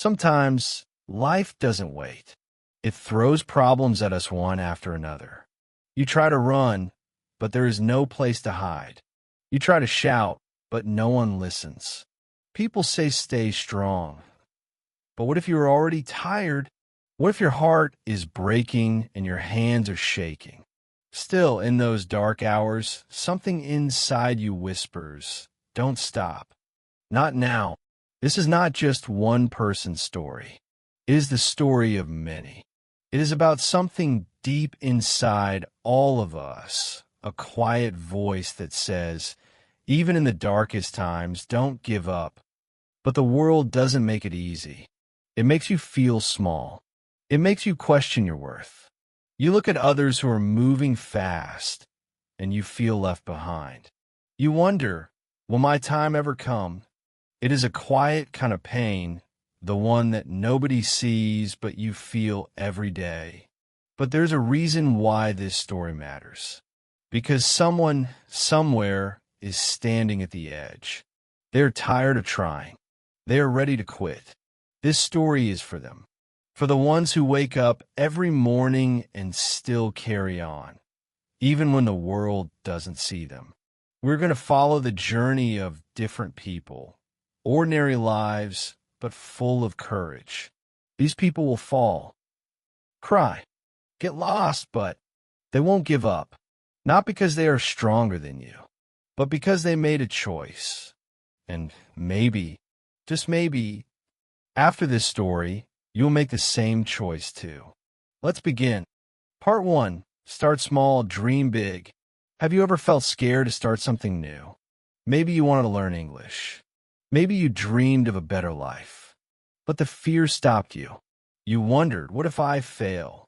Sometimes life doesn't wait. It throws problems at us one after another. You try to run, but there is no place to hide. You try to shout, but no one listens. People say stay strong. But what if you're already tired? What if your heart is breaking and your hands are shaking? Still, in those dark hours, something inside you whispers, don't stop. Not now. This is not just one person's story. It is the story of many. It is about something deep inside all of us, a quiet voice that says, even in the darkest times, don't give up. But the world doesn't make it easy. It makes you feel small. It makes you question your worth. You look at others who are moving fast, and you feel left behind. You wonder, will my time ever come? It is a quiet kind of pain, the one that nobody sees but you feel every day. But there's a reason why this story matters. Because someone, somewhere, is standing at the edge. They're tired of trying. They are ready to quit. This story is for them. For the ones who wake up every morning and still carry on, even when the world doesn't see them. We're going to follow the journey of different people, ordinary lives, but full of courage. These people will fall, cry, get lost, but they won't give up. Not because they are stronger than you, but because they made a choice. And maybe, just maybe, after this story, you'll make the same choice too. Let's begin. Part 1. Start small, dream big. Have you ever felt scared to start something new? Maybe you wanted to learn English. Maybe you dreamed of a better life. But the fear stopped you. You wondered, what if I fail?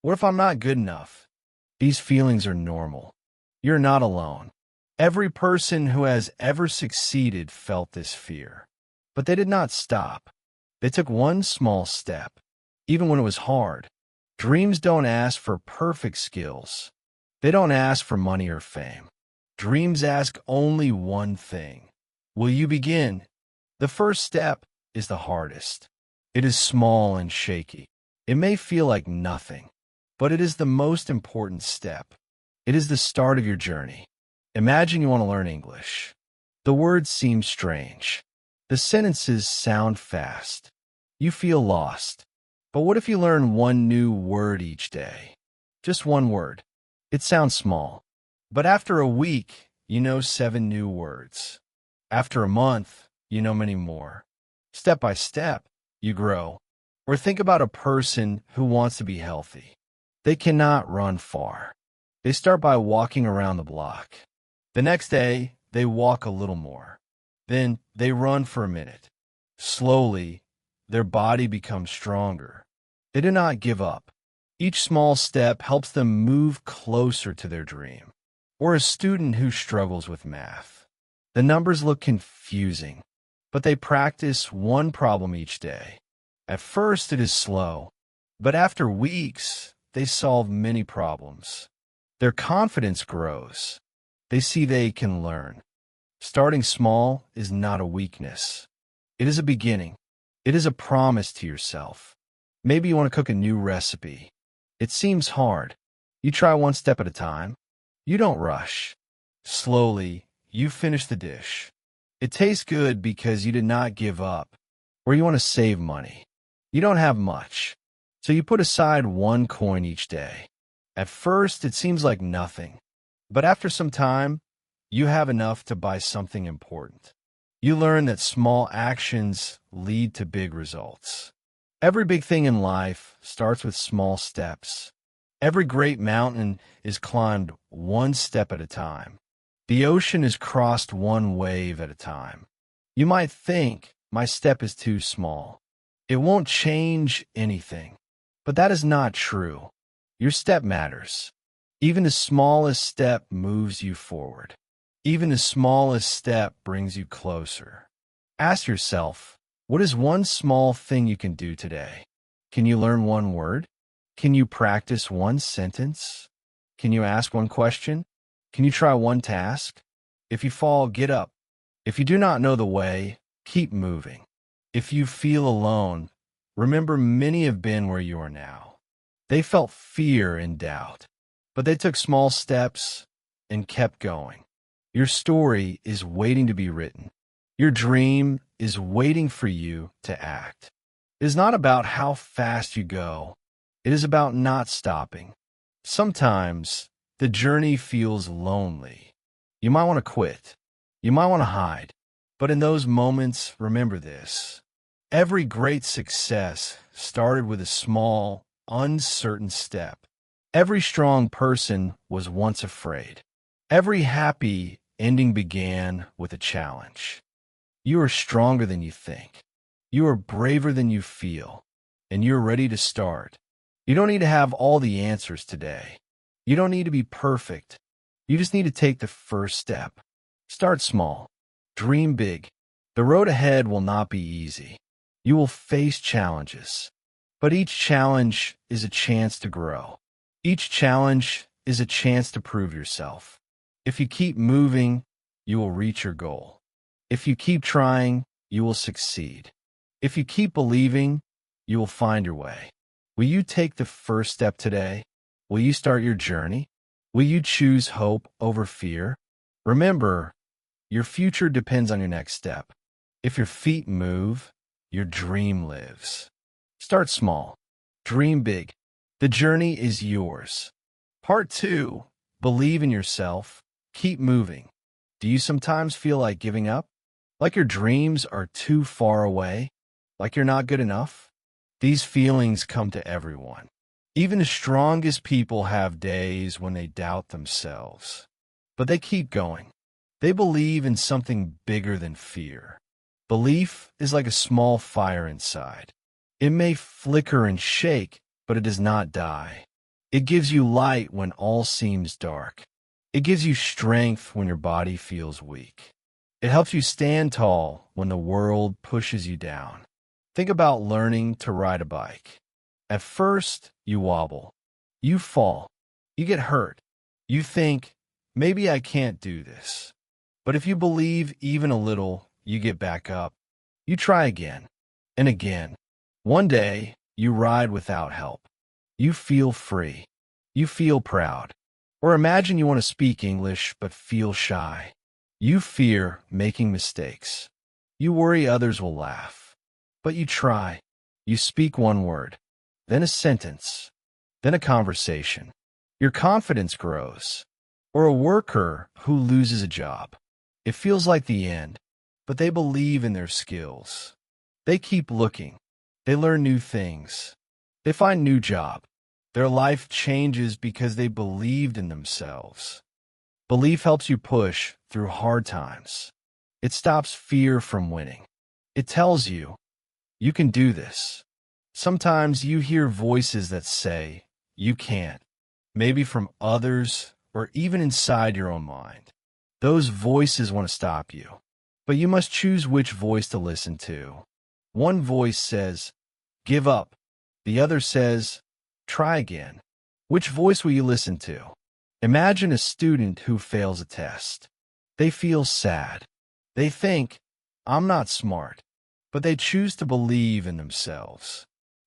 What if I'm not good enough? These feelings are normal. You're not alone. Every person who has ever succeeded felt this fear. But they did not stop. They took one small step, even when it was hard. Dreams don't ask for perfect skills. They don't ask for money or fame. Dreams ask only one thing. Will you begin? The first step is the hardest. It is small and shaky. It may feel like nothing, but it is the most important step. It is the start of your journey. Imagine you want to learn English. The words seem strange. The sentences sound fast. You feel lost. But what if you learn one new word each day? Just one word. It sounds small. But after a week, you know 7 new words. After a month, you know many more. Step by step, you grow. Or think about a person who wants to be healthy. They cannot run far. They start by walking around the block. The next day, they walk a little more. Then they run for a minute. Slowly, their body becomes stronger. They do not give up. Each small step helps them move closer to their dream. Or a student who struggles with math. The numbers look confusing, but they practice one problem each day. At first, it is slow, but after weeks, they solve many problems. Their confidence grows. They see they can learn. Starting small is not a weakness. It is a beginning. It is a promise to yourself. Maybe you want to cook a new recipe. It seems hard. You try one step at a time. You don't rush. Slowly, you finish the dish. It tastes good because you did not give up. Or you want to save money. You don't have much, so you put aside 1 coin each day. At first, it seems like nothing. But after some time, you have enough to buy something important. You learn that small actions lead to big results. Every big thing in life starts with small steps. Every great mountain is climbed one step at a time. The ocean is crossed one wave at a time. You might think, my step is too small. It won't change anything. But that is not true. Your step matters. Even the smallest step moves you forward. Even the smallest step brings you closer. Ask yourself, what is one small thing you can do today? Can you learn one word? Can you practice one sentence? Can you ask one question? Can you try one task? If you fall, get up. If you do not know the way, keep moving. If you feel alone, remember many have been where you are now. They felt fear and doubt, but they took small steps and kept going. Your story is waiting to be written. Your dream is waiting for you to act. It is not about how fast you go. It is about not stopping. Sometimes the journey feels lonely. You might want to quit. You might want to hide. But in those moments, remember this. Every great success started with a small, uncertain step. Every strong person was once afraid. Every happy ending began with a challenge. You are stronger than you think. You are braver than you feel. And you're ready to start. You don't need to have all the answers today. You don't need to be perfect. You just need to take the first step. Start small. Dream big. The road ahead will not be easy. You will face challenges. But each challenge is a chance to grow. Each challenge is a chance to prove yourself. If you keep moving, you will reach your goal. If you keep trying, you will succeed. If you keep believing, you will find your way. Will you take the first step today? Will you start your journey? Will you choose hope over fear? Remember, your future depends on your next step. If your feet move, your dream lives. Start small. Dream big. The journey is yours. Part 2. Believe in yourself. Keep moving. Do you sometimes feel like giving up? Like your dreams are too far away? Like you're not good enough? These feelings come to everyone. Even the strongest people have days when they doubt themselves. But they keep going. They believe in something bigger than fear. Belief is like a small fire inside. It may flicker and shake, but it does not die. It gives you light when all seems dark. It gives you strength when your body feels weak. It helps you stand tall when the world pushes you down. Think about learning to ride a bike. At first, you wobble. You fall. You get hurt. You think, maybe I can't do this. But if you believe even a little, you get back up. You try again and again. One day, you ride without help. You feel free. You feel proud. Or imagine you want to speak English but feel shy. You fear making mistakes. You worry others will laugh. But you try. You speak one word, then a sentence, then a conversation. Your confidence grows. Or a worker who loses a job. It feels like the end, but they believe in their skills. They keep looking. They learn new things. They find a new job. Their life changes because they believed in themselves. Belief helps you push through hard times. It stops fear from winning. It tells you, you can do this. Sometimes you hear voices that say, you can't, maybe from others or even inside your own mind. Those voices want to stop you, but you must choose which voice to listen to. One voice says, give up. The other says, try again. Which voice will you listen to? Imagine a student who fails a test. They feel sad. They think, I'm not smart, but they choose to believe in themselves.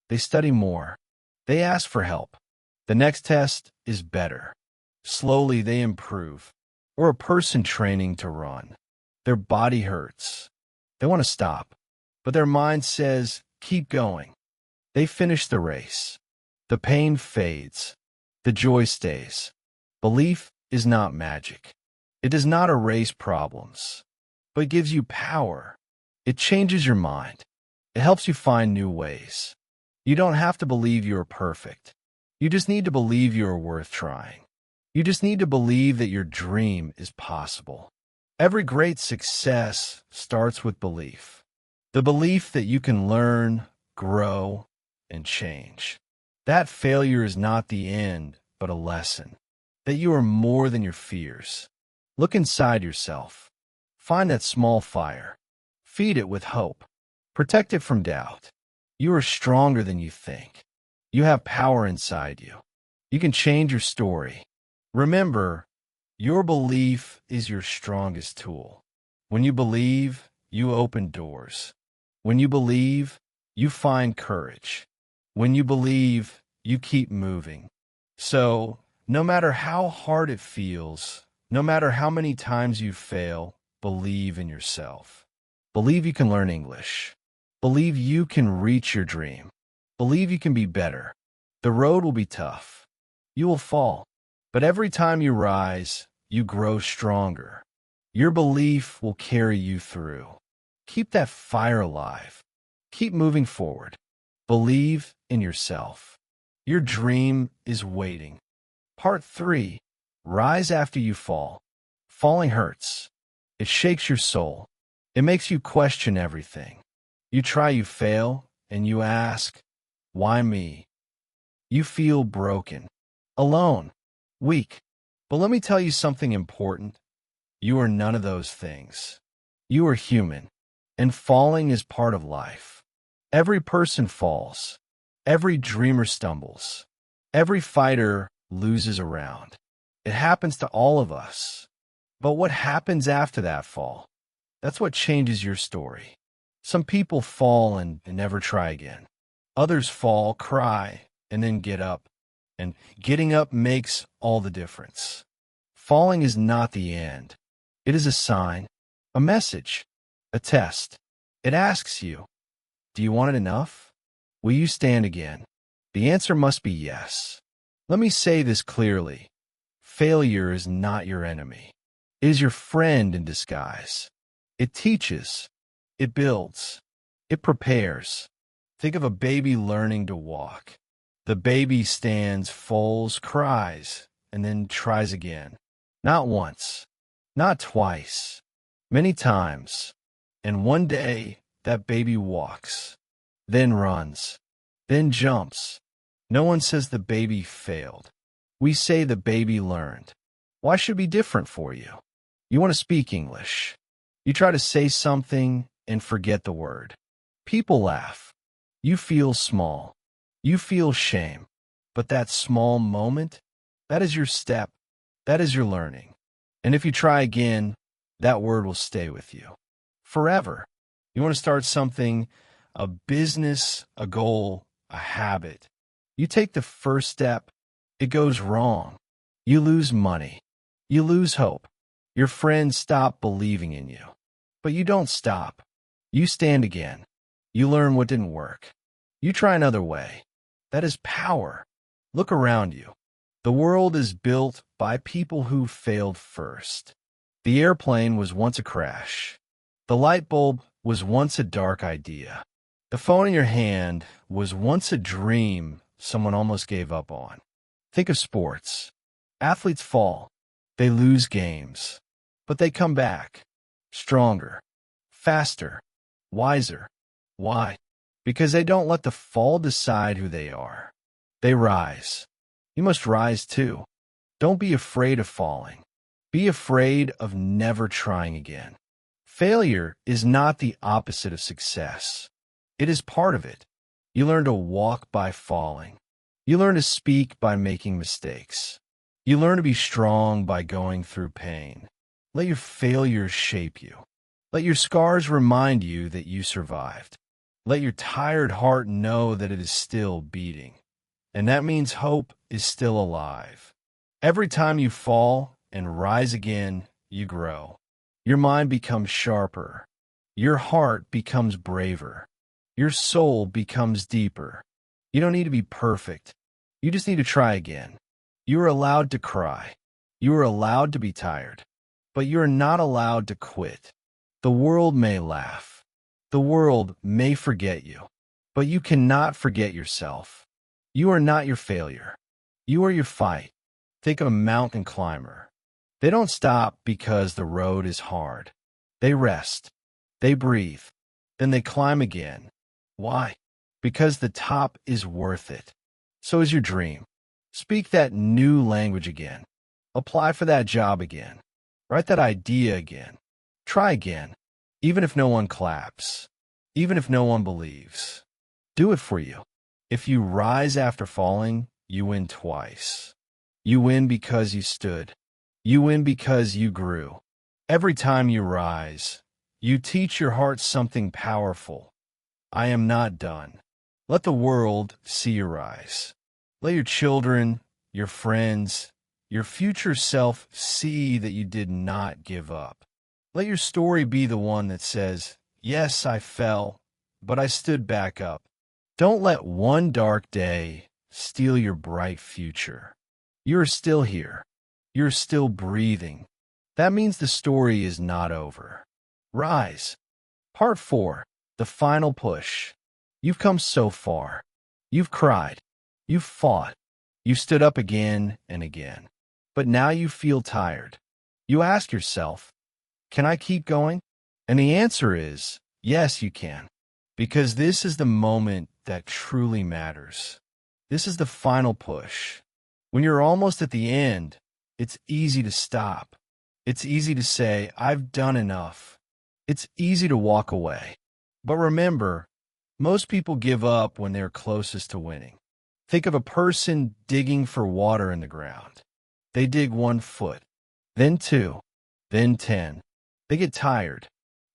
They study more. They ask for help. The next test is better. Slowly they improve. Or a person training to run. Their body hurts. They want to stop, but their mind says, keep going. They finish the race. The pain fades. The joy stays. Belief is not magic. It does not erase problems, but it gives you power. It changes your mind. It helps you find new ways. You don't have to believe you are perfect. You just need to believe you are worth trying. You just need to believe that your dream is possible. Every great success starts with belief. The belief that you can learn, grow, and change. That failure is not the end, but a lesson. That you are more than your fears. Look inside yourself. Find that small fire. Feed it with hope. Protect it from doubt. You are stronger than you think. You have power inside you. You can change your story. Remember, your belief is your strongest tool. When you believe, you open doors. When you believe, you find courage. When you believe, you keep moving. So, no matter how hard it feels, no matter how many times you fail, believe in yourself. Believe you can learn English. Believe you can reach your dream. Believe you can be better. The road will be tough. You will fall. But every time you rise, you grow stronger. Your belief will carry you through. Keep that fire alive. Keep moving forward. Believe in yourself. Your dream is waiting. Part 3. Rise after you fall. Falling hurts. It shakes your soul. It makes you question everything. You try, you fail, and you ask, why me? You feel broken, alone, weak. But let me tell you something important. You are none of those things. You are human, and falling is part of life. Every person falls. Every dreamer stumbles. Every fighter loses a round. It happens to all of us. But what happens after that fall? That's what changes your story. Some people fall and never try again. Others fall, cry, and then get up. And getting up makes all the difference. Falling is not the end. It is a sign, a message, a test. It asks you, do you want it enough? Will you stand again? The answer must be yes. Let me say this clearly. Failure is not your enemy. It is your friend in disguise. It teaches. It builds. It prepares. Think of a baby learning to walk. The baby stands, falls, cries, and then tries again. Not once. Not twice. Many times. And one day, that baby walks. Then runs. Then jumps. No one says the baby failed. We say the baby learned. Why should it be different for you? You want to speak English. You try to say something and forget the word. People laugh. You feel small. You feel shame. But that small moment, that is your step. That is your learning. And if you try again, that word will stay with you forever. You want to start something, a business, a goal, a habit. You take the first step, it goes wrong. You lose money. You lose hope. Your friends stop believing in you. But you don't stop. You stand again. You learn what didn't work. You try another way. That is power. Look around you. The world is built by people who failed first. The airplane was once a crash. The light bulb was once a dark idea. The phone in your hand was once a dream someone almost gave up on. Think of sports. Athletes fall. They lose games. But they come back. Stronger. Faster. Wiser. Why? Because they don't let the fall decide who they are. They rise. You must rise too. Don't be afraid of falling. Be afraid of never trying again. Failure is not the opposite of success. It is part of it. You learn to walk by falling. You learn to speak by making mistakes. You learn to be strong by going through pain. Let your failures shape you. Let your scars remind you that you survived. Let your tired heart know that it is still beating. And that means hope is still alive. Every time you fall and rise again, you grow. Your mind becomes sharper. Your heart becomes braver. Your soul becomes deeper. You don't need to be perfect. You just need to try again. You are allowed to cry. You are allowed to be tired. But you are not allowed to quit. The world may laugh. The world may forget you. But you cannot forget yourself. You are not your failure. You are your fight. Think of a mountain climber. They don't stop because the road is hard. They rest. They breathe. Then they climb again. Why? Because the top is worth it. So is your dream. Speak that new language again. Apply for that job again. Write that idea again. Try again. Even if no one claps. Even if no one believes. Do it for you. If you rise after falling, you win twice. You win because you stood. You win because you grew. Every time you rise, you teach your heart something powerful. I am not done. Let the world see your rise. Let your children, your friends, your future self see that you did not give up. Let your story be the one that says, yes, I fell, but I stood back up. Don't let one dark day steal your bright future. You're still here. You're still breathing. That means the story is not over. Rise. Part 4. The final push. You've come so far. You've cried. You've fought. You've stood up again and again. But now you feel tired. You ask yourself, can I keep going? And the answer is, yes, you can. Because this is the moment that truly matters. This is the final push. When you're almost at the end, it's easy to stop. It's easy to say, I've done enough. It's easy to walk away. But remember, most people give up when they're closest to winning. Think of a person digging for water in the ground. They dig 1 foot, then 2, then 10. They get tired,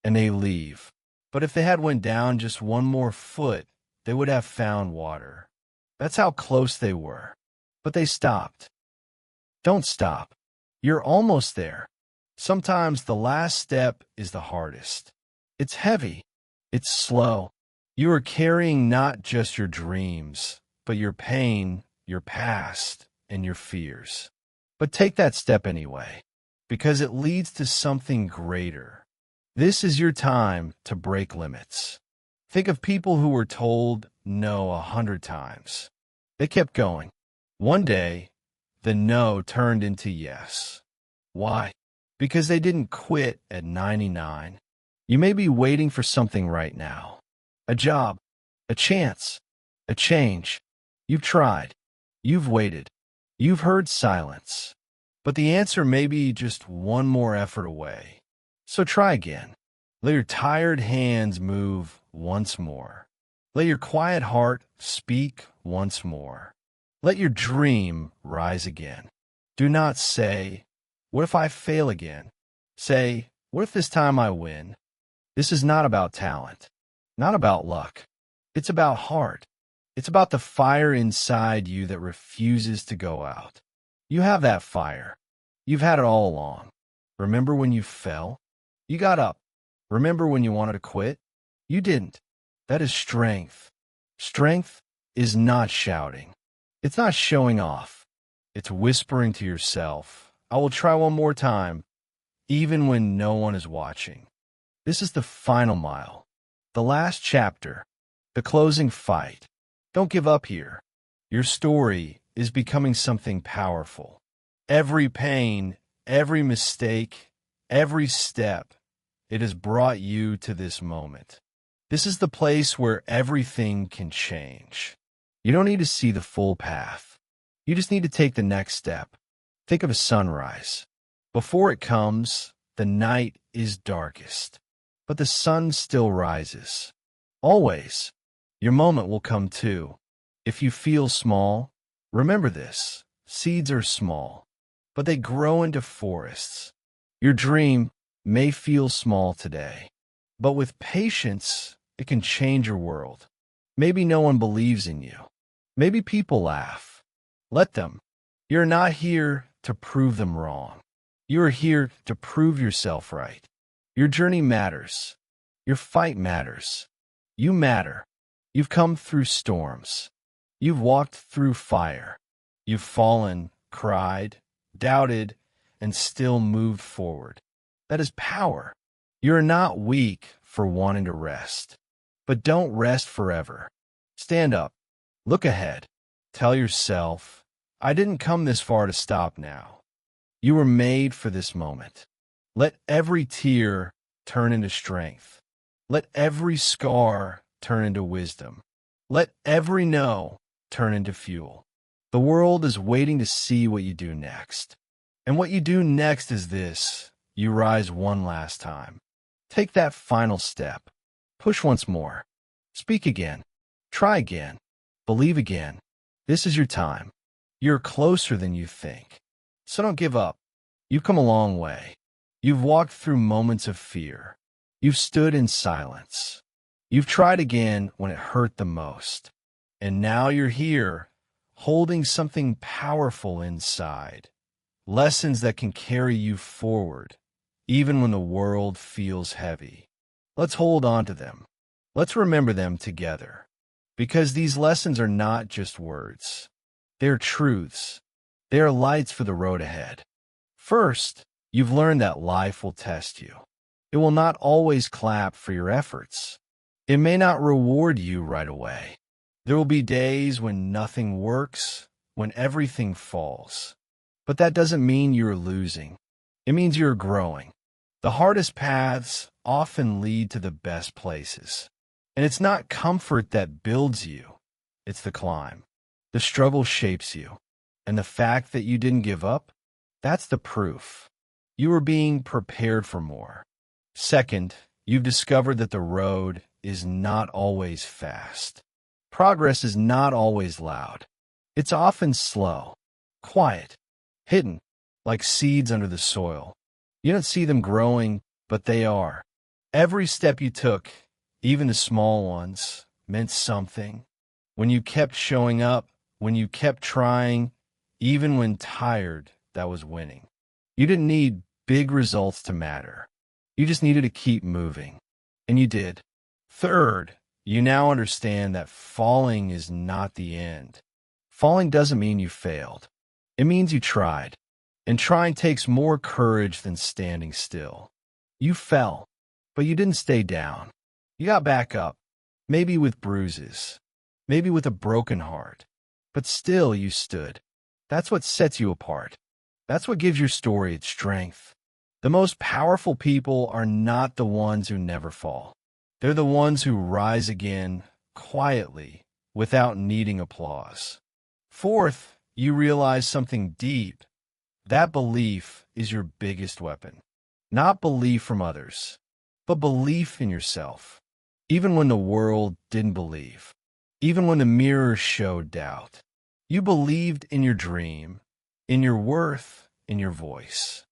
and they leave. But if they had went down just 1 more foot, they would have found water. That's how close they were. But they stopped. Don't stop. You're almost there. Sometimes the last step is the hardest. It's heavy. It's slow. You are carrying not just your dreams, but your pain, your past, and your fears. But take that step anyway, because it leads to something greater. This is your time to break limits. Think of people who were told no 100 times. They kept going. One day, the no turned into yes. Why? Because they didn't quit at 99. You may be waiting for something right now. A job, a chance, a change. You've tried. You've waited. You've heard silence. But the answer may be just one more effort away. So try again. Let your tired hands move once more. Let your quiet heart speak once more. Let your dream rise again. Do not say, what if I fail again? Say, what if this time I win? This is not about talent, not about luck. It's about heart. It's about the fire inside you that refuses to go out. You have that fire. You've had it all along. Remember when you fell? You got up. Remember when you wanted to quit? You didn't. That is strength. Strength is not shouting. It's not showing off. It's whispering to yourself, I will try one more time, even when no one is watching. This is the final mile, the last chapter, the closing fight. Don't give up here. Your story is becoming something powerful. Every pain, every mistake, every step, it has brought you to this moment. This is the place where everything can change. You don't need to see the full path. You just need to take the next step. Think of a sunrise. Before it comes, the night is darkest, but the sun still rises. Always. Your moment will come too. If you feel small, remember this. Seeds are small, but they grow into forests. Your dream may feel small today, but with patience, it can change your world. Maybe no one believes in you. Maybe people laugh. Let them. You're not here to prove them wrong. You are here to prove yourself right. Your journey matters. Your fight matters. You matter. You've come through storms. You've walked through fire. You've fallen, cried, doubted, and still moved forward. That is power. You're not weak for wanting to rest. But don't rest forever. Stand up. Look ahead. Tell yourself, I didn't come this far to stop now. You were made for this moment. Let every tear turn into strength. Let every scar turn into wisdom. Let every no turn into fuel. The world is waiting to see what you do next. And what you do next is this. You rise one last time. Take that final step. Push once more. Speak again. Try again. Believe again. This is your time. You're closer than you think. So don't give up. You've come a long way. You've walked through moments of fear. You've stood in silence. You've tried again when it hurt the most. And now you're here, holding something powerful inside. Lessons that can carry you forward, even when the world feels heavy. Let's hold on to them. Let's remember them together. Because these lessons are not just words. They're truths. They are lights for the road ahead. First, you've learned that life will test you. It will not always clap for your efforts. It may not reward you right away. There will be days when nothing works, when everything falls. But that doesn't mean you're losing. It means you're growing. The hardest paths often lead to the best places. And it's not comfort that builds you. It's the climb. The struggle shapes you. And the fact that you didn't give up, that's the proof. You are being prepared for more. Second, you've discovered that the road is not always fast. Progress is not always loud. It's often slow, quiet, hidden, like seeds under the soil. You don't see them growing, but they are. Every step you took, even the small ones, meant something. When you kept showing up, when you kept trying, even when tired, that was winning. You didn't need big results to matter. You just needed to keep moving. And you did. Third, you now understand that falling is not the end. Falling doesn't mean you failed. It means you tried. And trying takes more courage than standing still. You fell, but you didn't stay down. You got back up, maybe with bruises, maybe with a broken heart, but still you stood. That's what sets you apart. That's what gives your story its strength. The most powerful people are not the ones who never fall. They're the ones who rise again, quietly, without needing applause. Fourth, you realize something deep. That belief is your biggest weapon. Not belief from others, but belief in yourself. Even when the world didn't believe. Even when the mirror showed doubt. You believed in your dream, in your worth, in your voice.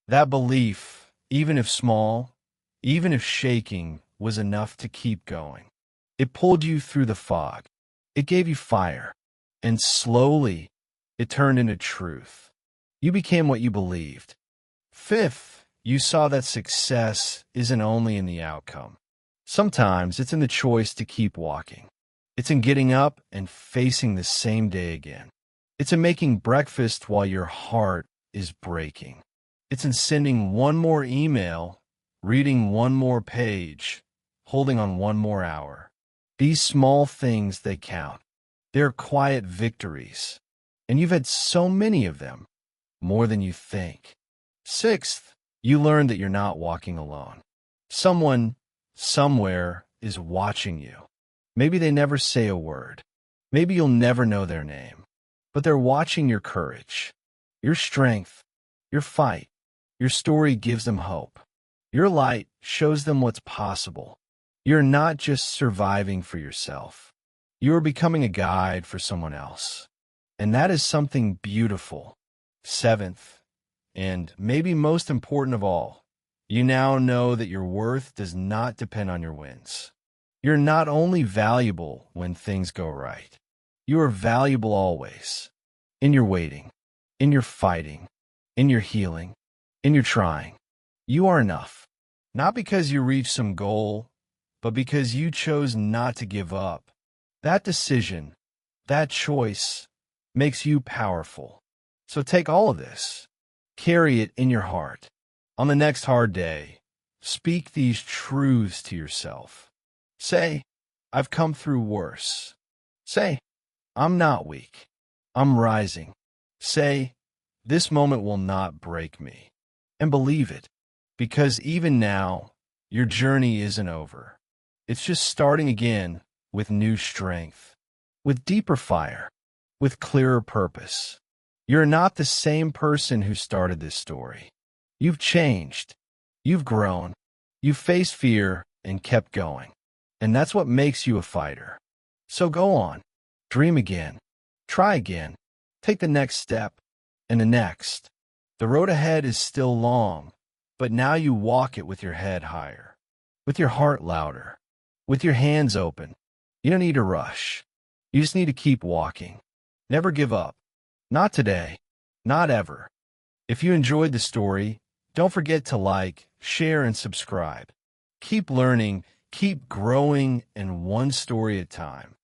That belief, even if small, even if shaking, was enough to keep going. It pulled you through the fog. It gave you fire. And slowly, it turned into truth. You became what you believed. Fifth, you saw that success isn't only in the outcome. Sometimes it's in the choice to keep walking. It's in getting up and facing the same day again. It's in making breakfast while your heart is breaking. It's in sending one more email, reading one more page, holding on one more hour. These small things, they count. They're quiet victories. And you've had so many of them, more than you think. Sixth, you learn that you're not walking alone. Someone, somewhere, is watching you. Maybe they never say a word. Maybe you'll never know their name. But they're watching your courage, your strength, your fight. Your story gives them hope. Your light shows them what's possible. You're not just surviving for yourself. You're becoming a guide for someone else. And that is something beautiful. Seventh, and maybe most important of all, you now know that your worth does not depend on your wins. You're not only valuable when things go right. You are valuable always. In your waiting, in your fighting, in your healing, in your trying. You are enough. Not because you reached some goal, but because you chose not to give up. That decision, that choice, makes you powerful. So take all of this. Carry it in your heart. On the next hard day, speak these truths to yourself. Say, I've come through worse. Say, I'm not weak. I'm rising. Say, this moment will not break me. And believe it, because even now, your journey isn't over. It's just starting again with new strength, with deeper fire, with clearer purpose. You're not the same person who started this story. You've changed. You've grown. You've faced fear and kept going. And that's what makes you a fighter. So go on. Dream again. Try again. Take the next step. And the next. The road ahead is still long, but now you walk it with your head higher, with your heart louder, with your hands open. You don't need to rush. You just need to keep walking. Never give up. Not today. Not ever. If you enjoyed the story, don't forget to like, share, and subscribe. Keep learning, keep growing, and one story at a time.